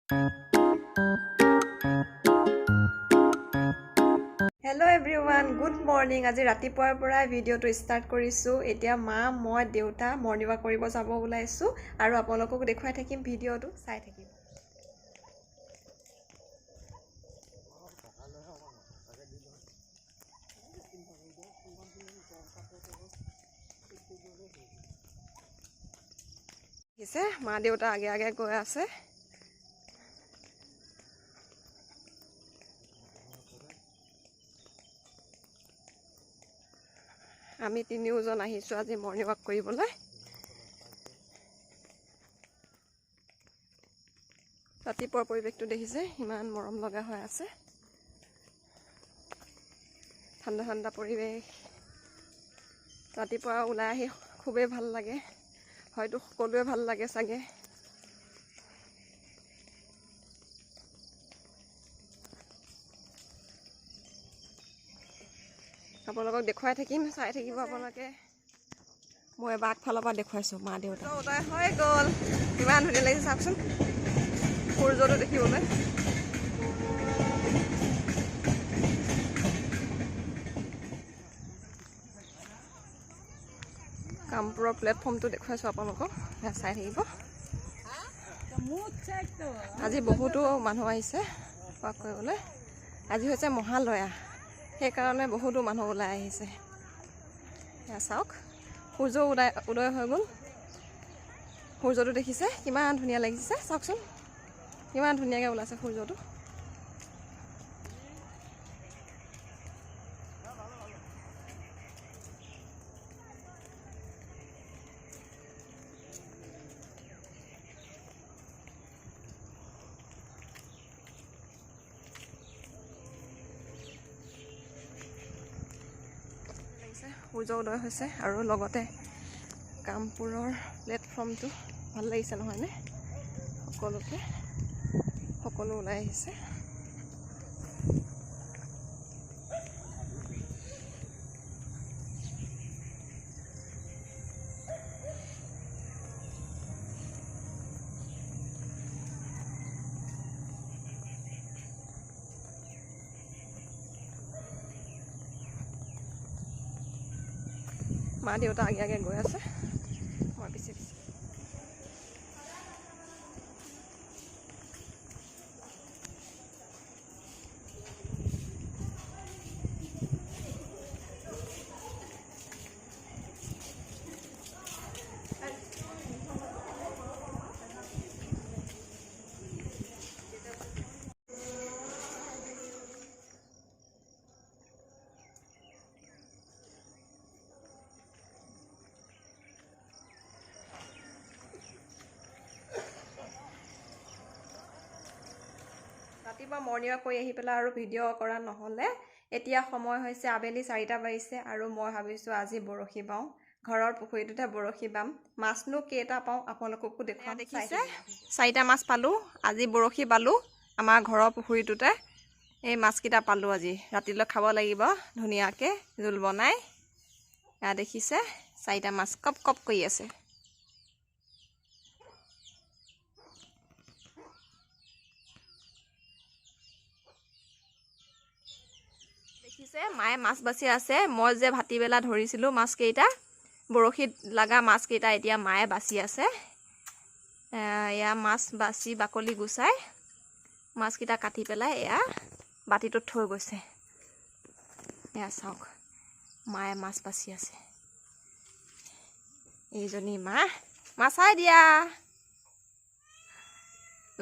Hello everyone, good morning. আজি ৰাতিপুৱাৰ পৰা ভিডিঅ'টো ষ্টাৰ্ট কৰিছো। এতিয়া মা মই দেউতা মৰ্নিং ৱাক কৰিব যাব ওলাইছো আৰু আপোনালোকক দেখুৱাই থাকিম ভিডিঅ'টো চাই থাকিব। দেখিছে মা দেউতা আগে আগে গৈ আছে। আমি তিনিওজন আহিছো আজি মৰ্নিং ৱাক কৰিবলৈ। ৰাতিপুৱাৰ পৰিৱেশটো দেখিছে ইমান মৰম লগা হৈ আছে। ঠাণ্ডা ঠাণ্ডা পৰিৱেশ। ৰাতিপুৱা ওলাই আহি খুবেই ভাল লাগে। হয়তো সকলোৱে ভাল লাগে চাগে। আপোনালোকক দেখুৱাই থাকিম, চাই থাকিব আপোনালোকে। মই এবাৰ আগফালৰ পৰা দেখুৱাইছো মা দেউতা। উদয় হৈ গ'ল। ইমান ধুনীয়া লাগিছে চাওকচোন সূৰ্যটো দেখিবলৈ। কামপুৰৰ প্লেটফৰ্মটো দেখুৱাইছো আপোনালোকক, চাই থাকিব। আজি বহুতো মানুহ আহিছে ৱাক কৰিবলৈ। আজি হৈছে মহালয়া, সেইকাৰণে বহুতো মানুহ ওলাই আহিছে। এয়া চাওক সূৰ্য উদয় হৈ গ'ল। সূৰ্যটো দেখিছে কিমান ধুনীয়া লাগিছে চাওকচোন, কিমান ধুনীয়াকৈ ওলাইছে সূৰ্যটো। সূৰ্য উদয় হৈছে আৰু লগতে কামপুৰৰ প্লেটফৰ্মটো ভাল লাগিছে নহয়নে? সকলো ওলাই আহিছে। মা দেউতা আগে আগে গৈ আছে, মই পিছে পিছে। ৰাতিপুৱা মৰ্নিং ৱাক কৰি আহি পেলাই আৰু ভিডিঅ' কৰা নহ'লে। এতিয়া সময় হৈছে আবেলি 4টা বাজিছে আৰু মই ভাবিছোঁ আজি বৰশী বাওঁ। ঘৰৰ পুখুৰীটোতে বৰশী বাম। মাছনো কেইটা পাওঁ আপোনালোককো দেখুৱাম। দেখিছে 4টা মাছ পালোঁ। আজি বৰশী বালোঁ আমাৰ ঘৰৰ পুখুৰীটোতে। এই মাছকেইটা পালোঁ আজি। ৰাতিলৈ খাব লাগিব ধুনীয়াকৈ জোল বনাই। এয়া দেখিছে 4টা মাছ কপ কপ কৰি আছে। দেখিছে মায়ে মাছ বাচি আছে। মই যে ভাটিবেলা ধৰিছিলোঁ মাছকেইটা, বৰশীত লগা মাছকেইটা এতিয়া মায়ে বাচি আছে। এয়া মাছ বাচি বাকলি গুচাই মাছকেইটা কাটি পেলাই এয়া বাতিটোত থৈ গৈছে। এয়া চাওক মায়ে মাছ বাচি আছে। এইজনী মা চাই দিয়া।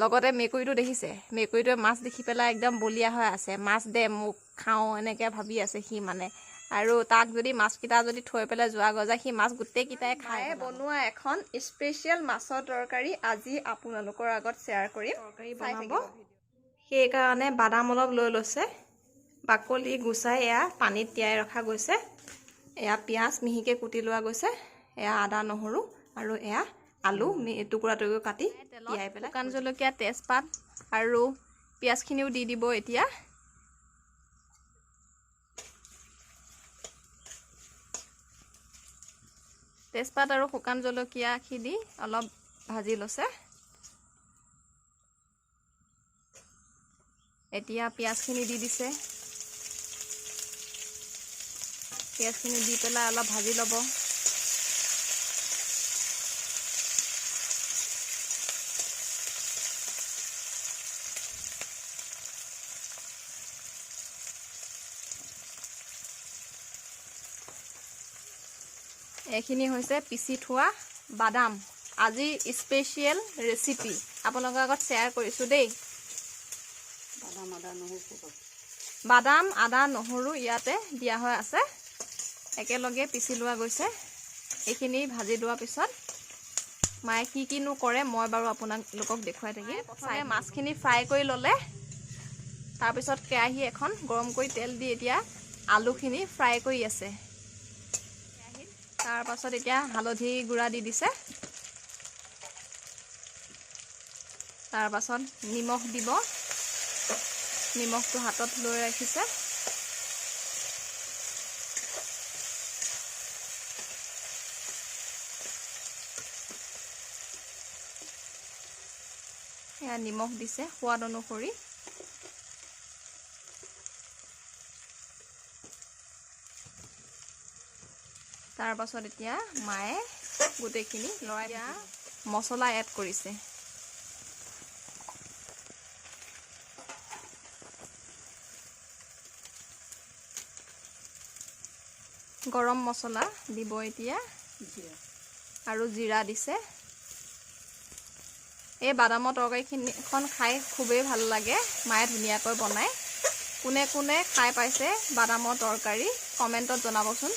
লগতে মেকুৰীটো দেখিছে, মেকুৰীটোৱে মাছ দেখি পেলাই একদম বলিয়া হৈ আছে। মাছ দে মোক খাওঁ এনেকৈ ভাবি আছে সি মানে। আৰু তাক যদি মাছকেইটা যদি থৈ পেলাই যোৱা গজা সি মাছ গোটেইকেইটাই খায়। বনোৱা এখন স্পেচিয়েল মাছৰ তৰকাৰী আজি আপোনালোকৰ আগত শ্বেয়াৰ কৰিম। তৰকাৰী বনাব, সেইকাৰণে বাদাম অলপ লৈ লৈছে। বাকলি গুচাই এয়া পানীত তিয়াই ৰখা গৈছে। এয়া পিঁয়াজ মিহিকৈ কুটি লোৱা গৈছে। এয়া আদা নহৰু আৰু এয়া আলু টুকুৰা টুকুৰা কাটি তিয়াই পেলাই। শুকান জলকীয়া, তেজপাত আৰু পিঁয়াজখিনিও দি দিব এতিয়া। তেজপাত আৰু শুকান জলকীয়াখিনি অলপ ভাজি লৈছে। এতিয়া পিঁয়াজখিনি দি দিছে। পিঁয়াজখিনি দি পেলাই অলপ ভাজি ল'ব। এইখিনি হৈছে পিচি থোৱা বাদাম। আজি স্পেচিয়েল ৰেচিপি আপোনালোকৰ আগত শ্বেয়াৰ কৰিছোঁ দেই। বাদাম আদা নহৰু ইয়াতে দিয়া হৈ আছে, একেলগে পিচি লোৱা গৈছে। এইখিনি ভাজি লোৱাৰ পিছত মায়ে কিনো কৰে মই বাৰু আপোনালোকক দেখুৱাই থাকিম। প্ৰথমে মাছখিনি ফ্ৰাই কৰি ল'লে, তাৰপিছত কেৰাহী এখন গৰম কৰি তেল দি এতিয়া আলুখিনি ফ্ৰাই কৰি আছে। তাৰ পাছত এতিয়া হালধি গুড়া দি দিছে। তাৰ পাছত নিমখ দিব। নিমখটো হাতত লৈ ৰাখিছে। এয়া নিমখ দিছে সোৱাদ অনুসৰি। তাৰ পাছত এতিয়া মায়ে গোটেইখিনি লৰাই দিয়া মছলা এড কৰিছে। গৰম মছলা দিব এতিয়া আৰু জিৰা দিছে। এই বাদামৰ তৰকাৰীখন খাই খুবেই ভাল লাগে। মায়ে ধুনীয়াকৈ বনায়। কোনে কোনে খাই পাইছে বাদামৰ তৰকাৰী কমেণ্টত জনাবচোন।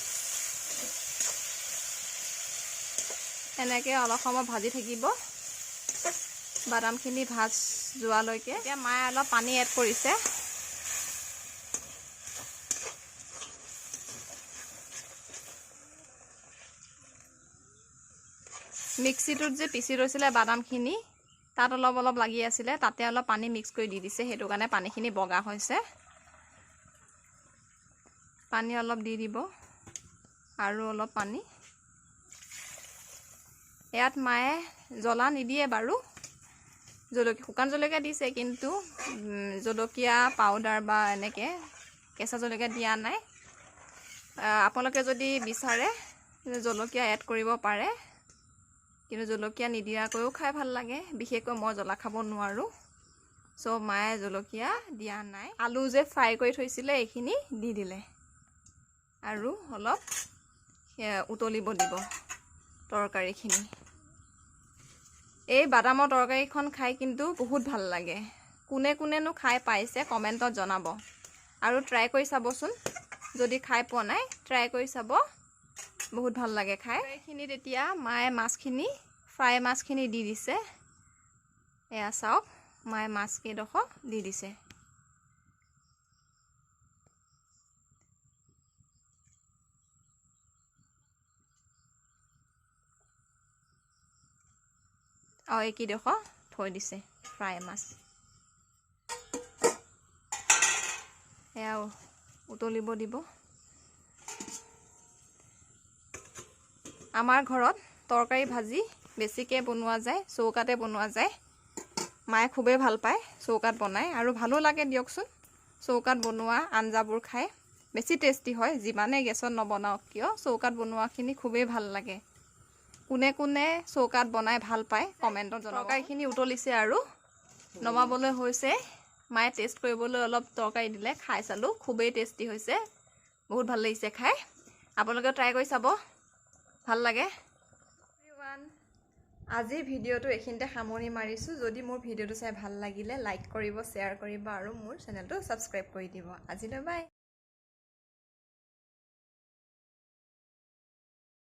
এনেকৈ অলপ সময় ভাজি থাকিব বাদামখিনি ভাজ যোৱালৈকে। এতিয়া মায়ে অলপ পানী এড কৰিছে। মিক্সিটোত যে পিচি লৈছিলে বাদামখিনি, তাত অলপ অলপ লাগি আছিলে, তাতে অলপ পানী মিক্স কৰি দি দিছে, সেইটো কাৰণে পানীখিনি বগা হৈছে। পানী অলপ দি দিব আৰু অলপ পানী। ইয়াত মায়ে জ্বলা নিদিয়ে বাৰু, শুকান জলকীয়া দিছে, কিন্তু জলকীয়া পাউডাৰ বা এনেকৈ কেঁচা জলকীয়া দিয়া নাই। আপোনালোকে যদি বিচাৰে জলকীয়া এড কৰিব পাৰে, কিন্তু জলকীয়া নিদিয়াকৈও খাই ভাল লাগে। বিশেষকৈ মই জ্বলা খাব নোৱাৰোঁ, চ' মায়ে জলকীয়া দিয়া নাই। আলু যে ফ্ৰাই কৰি থৈছিলে এইখিনি দি দিলে আৰু অলপ উতলিব দিব তৰকাৰীখিনি। এই বাদামৰ তৰকাৰীখন খাই কিন্তু বহুত ভাল লাগে। কোনে কোনেনো খাই পাইছে কমেণ্টত জনাব আৰু ট্ৰাই কৰি চাবচোন। যদি খাই পোৱা নাই ট্ৰাই কৰি চাব, বহুত ভাল লাগে খাই। এইখিনিত এতিয়া মায়ে মাছখিনি ফ্ৰাই মাছখিনি দি দিছে। এয়া চাওক, মায়ে মাছকেইডোখৰ দি দিছে। আৰু এইকেইডোখৰ থৈ দিছে ফ্ৰাই মাছ। এয়া উতলিব দিব। আমাৰ ঘৰত তৰকাৰী ভাজি বেছিকৈ বনোৱা যায়, চৌকাতে বনোৱা যায়। মায়ে খুবেই ভাল পায় চৌকাত বনায়, আৰু ভালো লাগে দিয়কচোন। চৌকাত বনোৱা আঞ্জাবোৰ খাই বেছি টেষ্টি হয়। যিমানে গেছত নবনাওক কিয়, চৌকাত বনোৱাখিনি খুবেই ভাল লাগে। কোনে কোনে চৌকাত বনাই ভাল পায় কমেণ্টত জনাব। তৰকাৰীখিনি উতলিছে আৰু নমাবলৈ হৈছে। মায়ে টেষ্ট কৰিবলৈ অলপ তৰকাৰী দিলে, খাই চালোঁ, খুবেই টেষ্টি হৈছে। বহুত ভাল লাগিছে খাই। আপোনালোকে ট্ৰাই কৰি চাব, ভাল লাগে। আজিৰ ভিডিঅ'টো এইখিনিতে সামৰণি মাৰিছোঁ। যদি মোৰ ভিডিঅ'টো চাই ভাল লাগিলে লাইক কৰিব, শ্বেয়াৰ কৰিব আৰু মোৰ চেনেলটো ছাবস্ক্ৰাইব কৰি দিব। আজিলৈ বাই।